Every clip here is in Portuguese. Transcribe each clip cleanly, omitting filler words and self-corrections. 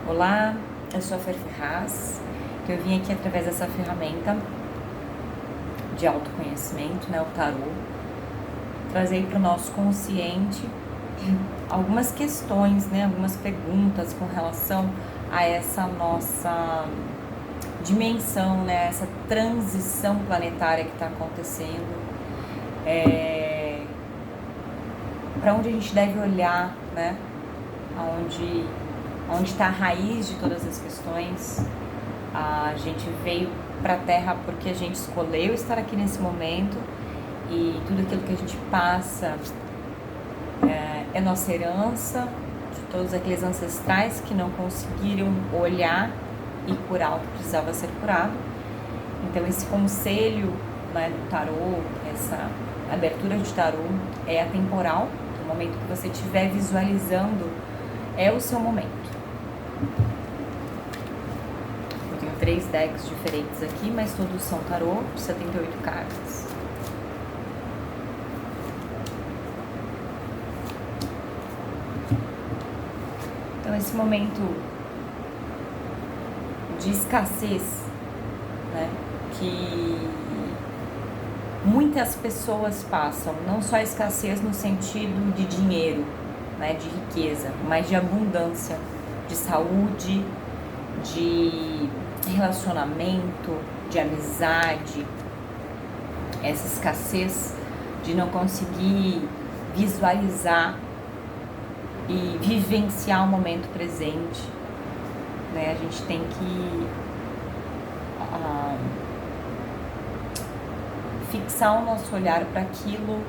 Olá, eu sou a Fer Ferraz, que eu vim aqui através dessa ferramenta de autoconhecimento, né, o tarô, trazer para o nosso consciente algumas questões, né, algumas perguntas com relação a essa nossa dimensão, né, essa transição planetária que está acontecendo, para onde a gente deve olhar, né, onde está a raiz de todas as questões. A gente veio para a Terra porque a gente escolheu estar aqui nesse momento e tudo aquilo que a gente passa é nossa herança, de todos aqueles ancestrais que não conseguiram olhar e curar o que precisava ser curado. Então esse conselho, né, do tarô, essa abertura de tarô é atemporal. No momento que você estiver visualizando é o seu momento. Eu tenho 3 decks diferentes aqui, mas todos são tarô, 78 cartas. Então esse momento de escassez, né, que muitas pessoas passam, não só escassez no sentido de dinheiro, né, de riqueza, mas de abundância, de saúde, de relacionamento, de amizade, essa escassez de não conseguir visualizar e vivenciar o momento presente, né? A gente tem que fixar o nosso olhar para aquilo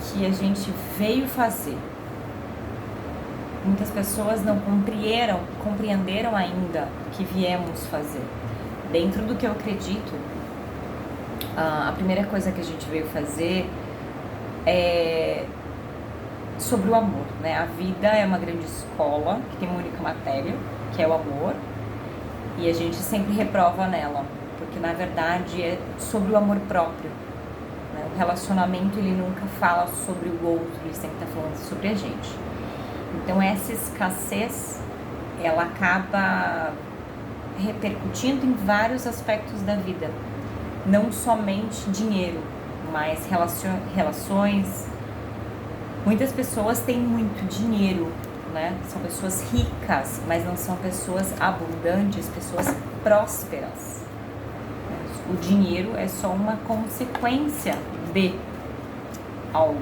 que a gente veio fazer. Muitas pessoas não compreenderam ainda o que viemos fazer. Dentro do que eu acredito, a primeira coisa que a gente veio fazer é sobre o amor, né? A vida é uma grande escola que tem uma única matéria, que é o amor, e a gente sempre reprova nela, porque na verdade é sobre o amor próprio. O relacionamento, ele nunca fala sobre o outro, ele sempre está falando sobre a gente. Então essa escassez, ela acaba repercutindo em vários aspectos da vida. Não somente dinheiro, mas relações. Muitas pessoas têm muito dinheiro, né? São pessoas ricas, mas não são pessoas abundantes, pessoas prósperas. O dinheiro é só uma consequência de algo,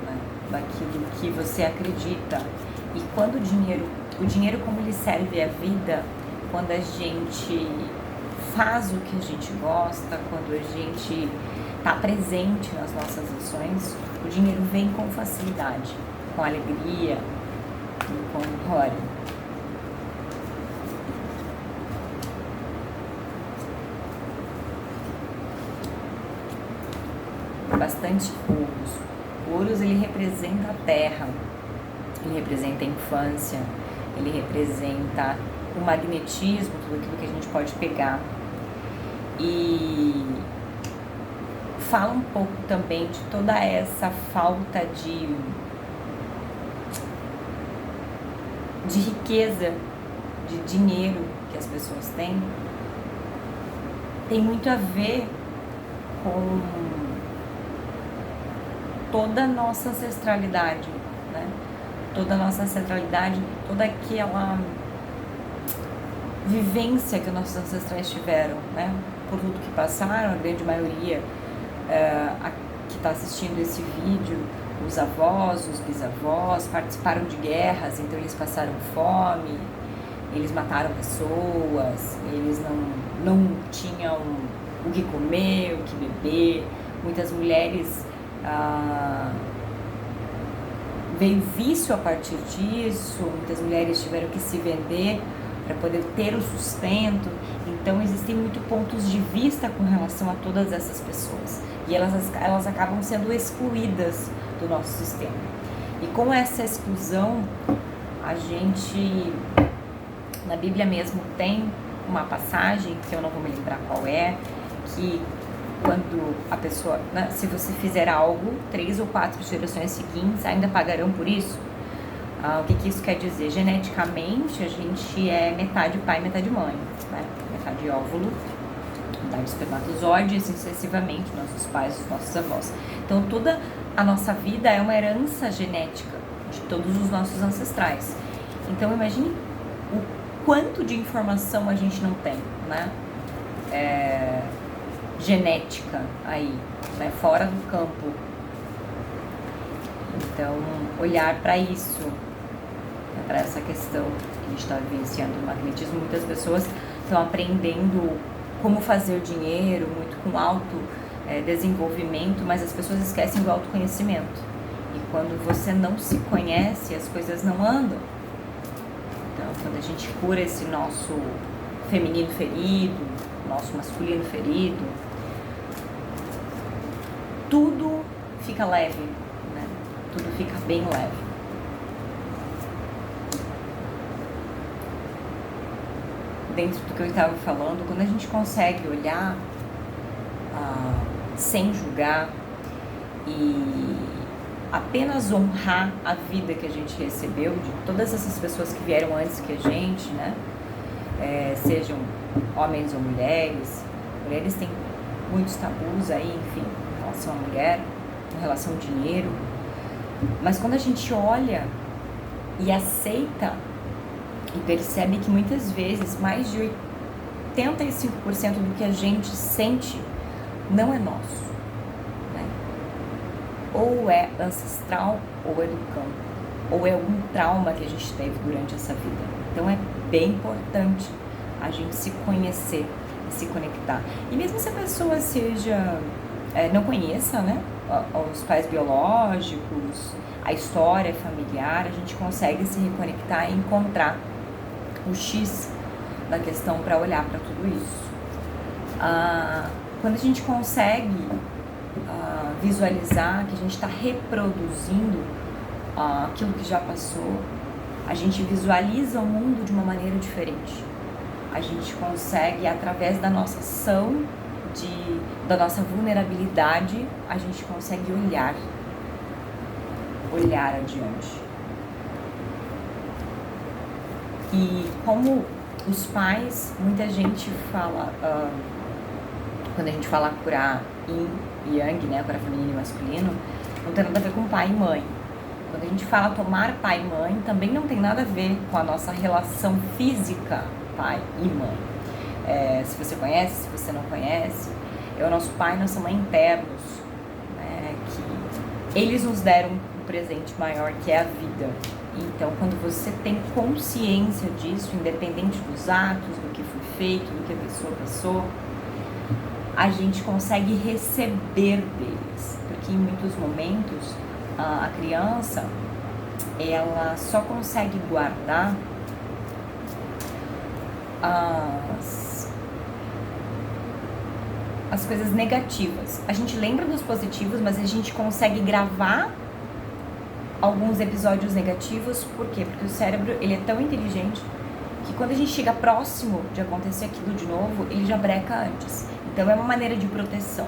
né, daquilo que você acredita. E quando o dinheiro como ele serve à vida, quando a gente faz o que a gente gosta, quando a gente está presente nas nossas ações, o dinheiro vem com facilidade, com alegria e com glória. Bastante ouros. O ouros, ele representa a terra, ele representa a infância, ele representa o magnetismo, tudo aquilo que a gente pode pegar. E fala um pouco também de toda essa falta de riqueza, de dinheiro que as pessoas têm. Tem muito a ver com toda a nossa ancestralidade, né? Toda a nossa ancestralidade, toda aquela vivência que nossos ancestrais tiveram, né? Por tudo que passaram, a grande maioria que está assistindo esse vídeo, os avós, os bisavós, participaram de guerras, então eles passaram fome, eles mataram pessoas, eles não tinham o que comer, o que beber. Muitas mulheres veio vício a partir disso, muitas mulheres tiveram que se vender para poder ter o sustento. Então existem muitos pontos de vista com relação a todas essas pessoas e elas acabam sendo excluídas do nosso sistema. E com essa exclusão, a gente, na Bíblia mesmo, tem uma passagem, que eu não vou me lembrar qual é, que quando a pessoa, né, se você fizer algo, 3 ou 4 gerações seguintes ainda pagarão por isso. O que que isso quer dizer? Geneticamente, a gente é metade pai, metade mãe, né? Metade óvulo, metade espermatozoide, e assim sucessivamente, nossos pais, os nossos avós. Então, toda a nossa vida é uma herança genética de todos os nossos ancestrais. Então, imagine o quanto de informação a gente não tem, né? Genética aí, né? Fora do campo. Então, olhar para isso, né? Para essa questão que a gente está vivenciando no magnetismo, muitas pessoas estão aprendendo como fazer dinheiro, muito com alto desenvolvimento, mas as pessoas esquecem do autoconhecimento. E quando você não se conhece, as coisas não andam. Então, quando a gente cura esse nosso feminino ferido, nosso masculino ferido, tudo fica leve, né? Tudo fica bem leve. Dentro do que eu estava falando, quando a gente consegue olhar sem julgar e apenas honrar a vida que a gente recebeu de todas essas pessoas que vieram antes que a gente, né? Sejam homens ou mulheres. Mulheres têm muitos tabus aí, enfim, em relação à mulher, em relação ao dinheiro. Mas quando a gente olha e aceita e percebe que muitas vezes mais de 85% do que a gente sente não é nosso, né? Ou é ancestral, ou é do campo, ou é algum trauma que a gente teve durante essa vida. Então é bem importante a gente se conhecer e se conectar. E mesmo se a pessoa seja, não conheça, né, os pais biológicos, a história familiar, a gente consegue se reconectar e encontrar o X da questão para olhar para tudo isso. Quando a gente consegue visualizar que a gente está reproduzindo aquilo que já passou, a gente visualiza o mundo de uma maneira diferente. A gente consegue, através da nossa ação, da nossa vulnerabilidade, a gente consegue olhar adiante. E como os pais, muita gente fala, quando a gente fala curar yin e yang, né, curar feminino e masculino, não tem nada a ver com pai e mãe. Quando a gente fala tomar pai e mãe, também não tem nada a ver com a nossa relação física, pai e mãe. Se você conhece, se você não conhece, é o nosso pai e nossa mãe internos, né, que eles nos deram um presente maior, que é a vida. Então, quando você tem consciência disso, independente dos atos, do que foi feito, do que a pessoa passou, a gente consegue receber deles. Porque em muitos momentos, a criança, ela só consegue guardar as coisas negativas. A gente lembra dos positivos, mas a gente consegue gravar alguns episódios negativos. Por quê? Porque o cérebro, ele é tão inteligente que quando a gente chega próximo de acontecer aquilo de novo, ele já breca antes. Então é uma maneira de proteção.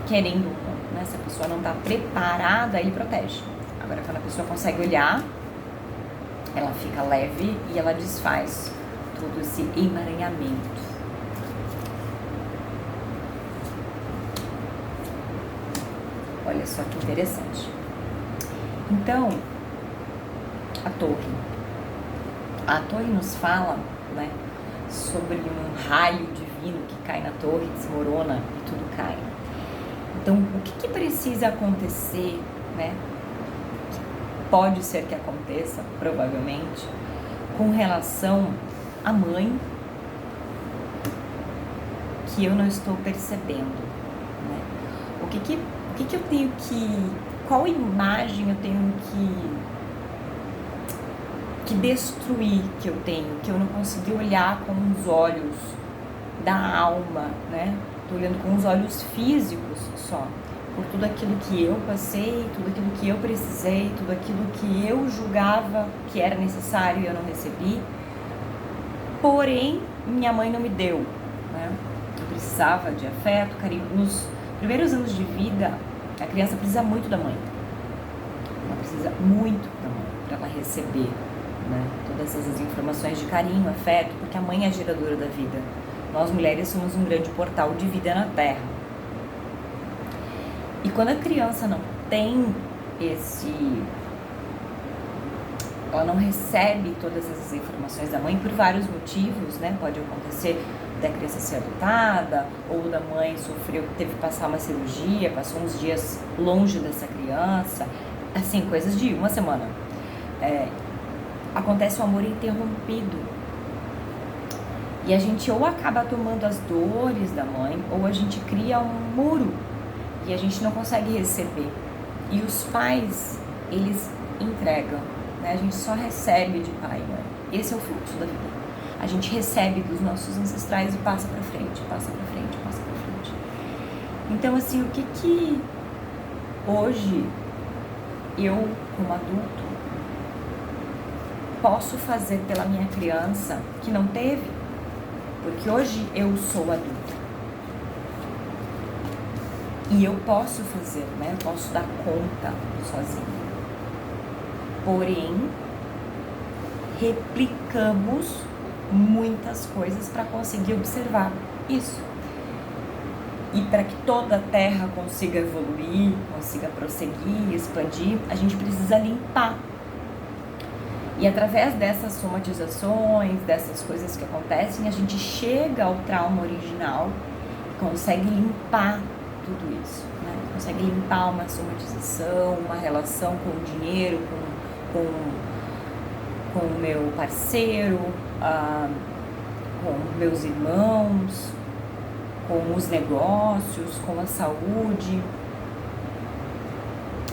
Querendo ou não, né? Se a pessoa não está preparada, ele protege. Agora, quando a pessoa consegue olhar, ela fica leve e ela desfaz todo esse emaranhamento. Olha só que interessante. Então, a torre nos fala, né, sobre um raio divino que cai na torre, desmorona e tudo cai. Então, o que precisa acontecer, né? Pode ser que aconteça, provavelmente, com relação à mãe, que eu não estou percebendo, né? O que eu tenho que... Qual imagem eu tenho que destruir que eu tenho, que eu não consegui olhar com os olhos da alma, né? Tô olhando com os olhos físicos só, por tudo aquilo que eu passei, tudo aquilo que eu precisei, tudo aquilo que eu julgava que era necessário e eu não recebi. Porém, minha mãe não me deu, né? Eu precisava de afeto, carinho. Nos primeiros anos de vida, a criança precisa muito da mãe. Ela precisa muito da mãe para ela receber, né, todas essas informações de carinho, afeto, porque a mãe é a geradora da vida. Nós mulheres somos um grande portal de vida na Terra. E quando a criança não tem ela não recebe todas essas informações da mãe por vários motivos, né? Pode acontecer da criança ser adotada, ou da mãe teve que passar uma cirurgia, passou uns dias longe dessa criança, assim, coisas de uma semana. Acontece o amor interrompido. E a gente ou acaba tomando as dores da mãe, ou a gente cria um muro e a gente não consegue receber. E os pais, eles entregam, né? A gente só recebe de pai e mãe. Esse é o fluxo da vida. A gente recebe dos nossos ancestrais e passa pra frente, passa pra frente, passa pra frente. Então, assim, o que hoje eu, como adulto, posso fazer pela minha criança que não teve? Porque hoje eu sou adulta. E eu posso fazer, né? Eu posso dar conta sozinha. Porém, replicamos muitas coisas para conseguir observar isso. E para que toda a Terra consiga evoluir, consiga prosseguir, expandir, a gente precisa limpar. E através dessas somatizações, dessas coisas que acontecem, a gente chega ao trauma original e consegue limpar tudo isso, né? Consegue limpar uma somatização, uma relação com o dinheiro, com o meu parceiro, com meus irmãos, com os negócios, com a saúde.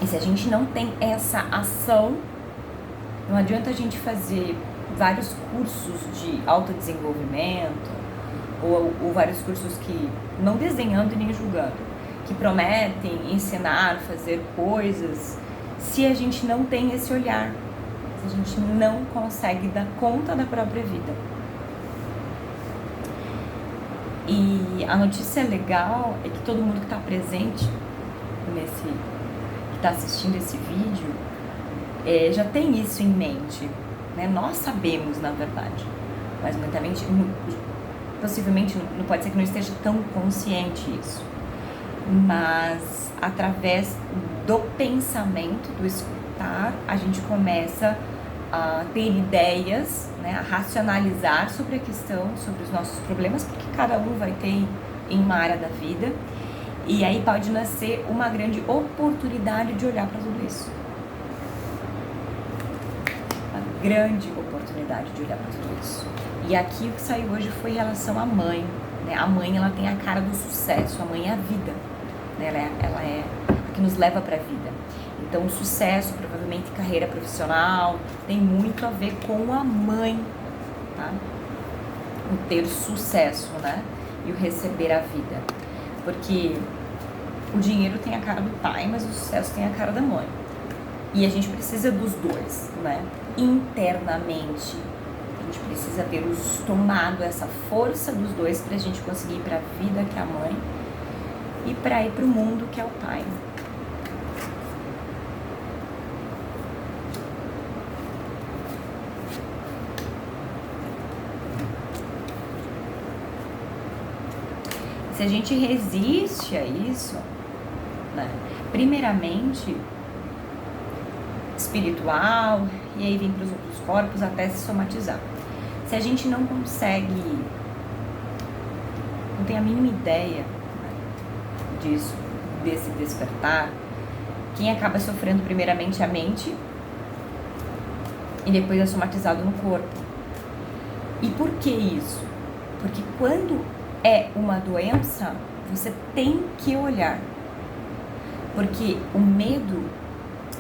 E se a gente não tem essa ação, não adianta a gente fazer vários cursos de autodesenvolvimento ou vários cursos que, não desenhando e nem julgando, que prometem ensinar, fazer coisas, se a gente não tem esse olhar, se a gente não consegue dar conta da própria vida. E a notícia legal é que todo mundo que está presente que está assistindo esse vídeo, já tem isso em mente, né? Nós sabemos, na verdade, mas mentalmente, possivelmente, não pode ser que não esteja tão consciente isso, mas através do pensamento, do escutar, a gente começa a ter ideias, né? A racionalizar sobre a questão, sobre os nossos problemas, porque cada um vai ter em uma área da vida, e aí pode nascer uma grande oportunidade de olhar para tudo isso. Grande oportunidade de olhar para tudo isso. E aqui o que saiu hoje foi em relação à mãe, né? A mãe, ela tem a cara do sucesso, a mãe é a vida, né? Ela é a que nos leva para a vida. Então o sucesso, provavelmente carreira profissional, tem muito a ver com a mãe, tá? O ter sucesso, né? E o receber a vida. Porque o dinheiro tem a cara do pai, mas o sucesso tem a cara da mãe. E a gente precisa dos dois, né? Internamente, a gente precisa ter tomado essa força dos dois pra gente conseguir ir pra vida, que é a mãe, e pra ir pro mundo, que é o pai. Se a gente resiste a isso, né? Primeiramente, espiritual, e aí vem para os outros corpos até se somatizar. Se a gente não consegue, não tem a mínima ideia, né, disso, desse despertar, quem acaba sofrendo primeiramente é a mente e depois é somatizado no corpo. E por que isso? Porque quando é uma doença, você tem que olhar. Porque o medo,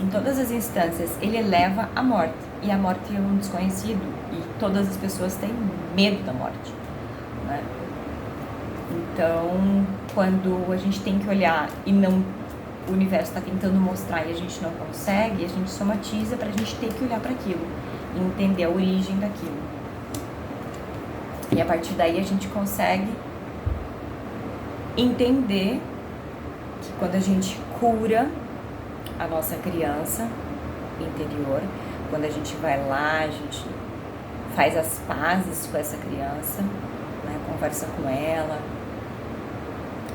em todas as instâncias, ele leva à morte. E a morte é um desconhecido. E todas as pessoas têm medo da morte, né? Então, quando a gente tem que olhar e não, o universo está tentando mostrar e a gente não consegue, a gente somatiza pra gente ter que olhar para aquilo e entender a origem daquilo. E a partir daí a gente consegue entender que quando a gente cura a nossa criança, interior. Quando a gente vai lá, a gente faz as pazes com essa criança, né? Conversa com ela,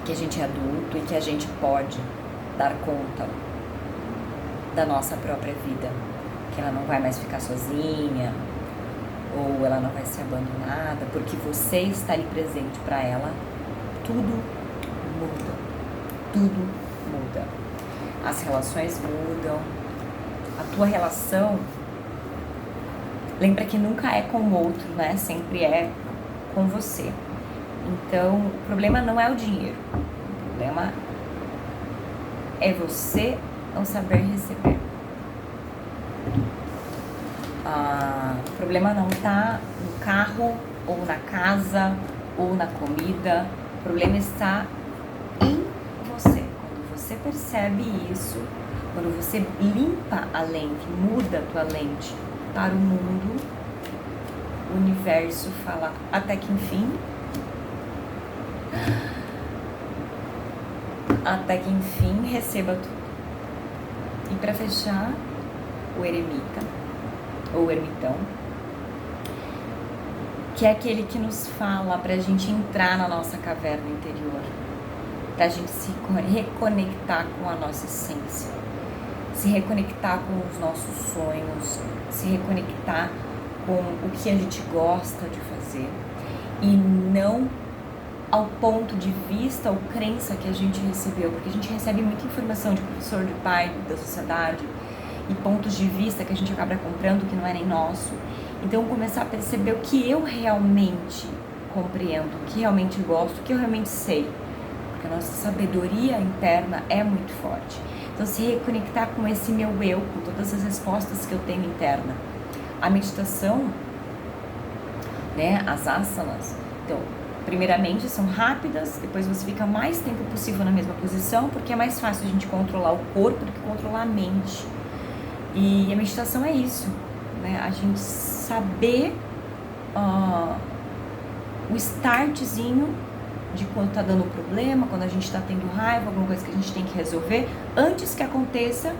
que a gente é adulto e que a gente pode dar conta da nossa própria vida, que ela não vai mais ficar sozinha, ou ela não vai ser abandonada, porque você está ali presente para ela. Tudo muda, tudo muda. As relações mudam, a tua relação, lembra que nunca é com o outro, né? Sempre é com você. Então, o problema não é o dinheiro, o problema é você não saber receber. O problema não está no carro, ou na casa, ou na comida. O problema está em você. Quando você percebe isso, quando você limpa a lente, muda a tua lente para o mundo, o universo fala até que enfim. Até que enfim receba tudo. E para fechar, o eremita, ou ermitão, que é aquele que nos fala pra gente entrar na nossa caverna interior, pra gente se reconectar com a nossa essência, se reconectar com os nossos sonhos, se reconectar com o que a gente gosta de fazer e não ao ponto de vista ou crença que a gente recebeu, porque a gente recebe muita informação de professor, de pai, da sociedade, e pontos de vista que a gente acaba comprando que não é nem nosso. Então começar a perceber o que eu realmente compreendo, o que realmente gosto, o que eu realmente sei, porque a nossa sabedoria interna é muito forte. Então se reconectar com esse meu eu, com todas as respostas que eu tenho interna. A meditação, né, as asanas, então primeiramente são rápidas, depois você fica mais tempo possível na mesma posição, porque é mais fácil a gente controlar o corpo do que controlar a mente. E a meditação é isso, né? A gente saber o startzinho de quando tá dando problema, quando a gente tá tendo raiva, alguma coisa que a gente tem que resolver, antes que aconteça,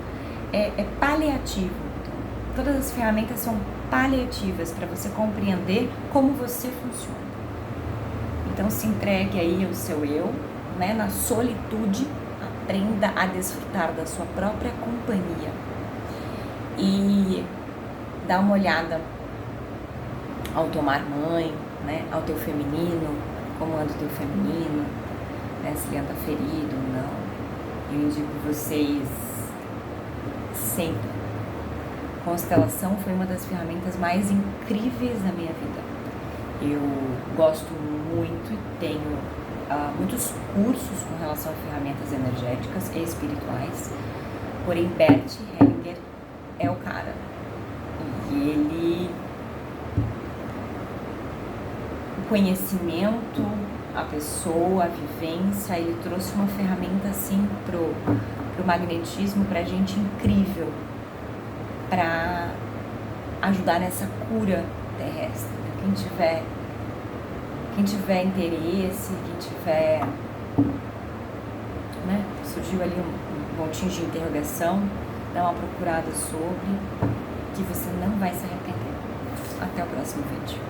é paliativo. Então, todas as ferramentas são paliativas para você compreender como você funciona. Então se entregue aí ao seu eu, né? Na solitude, aprenda a desfrutar da sua própria companhia. E dá uma olhada ao tomar banho, né? Ao teu feminino, como anda o teu feminino, né? Se ele anda ferido ou não. Eu indico vocês sempre. Constelação foi uma das ferramentas mais incríveis da minha vida. Eu gosto muito e tenho muitos cursos com relação a ferramentas energéticas e espirituais, porém Bert Hellinger é o cara. E ele, o conhecimento, a pessoa, a vivência, ele trouxe uma ferramenta assim pro magnetismo pra gente incrível, pra ajudar nessa cura terrestre. Quem tiver interesse, quem tiver, né, surgiu ali um pontinho de interrogação, dá uma procurada sobre, que você não vai se arrepender. Até o próximo vídeo.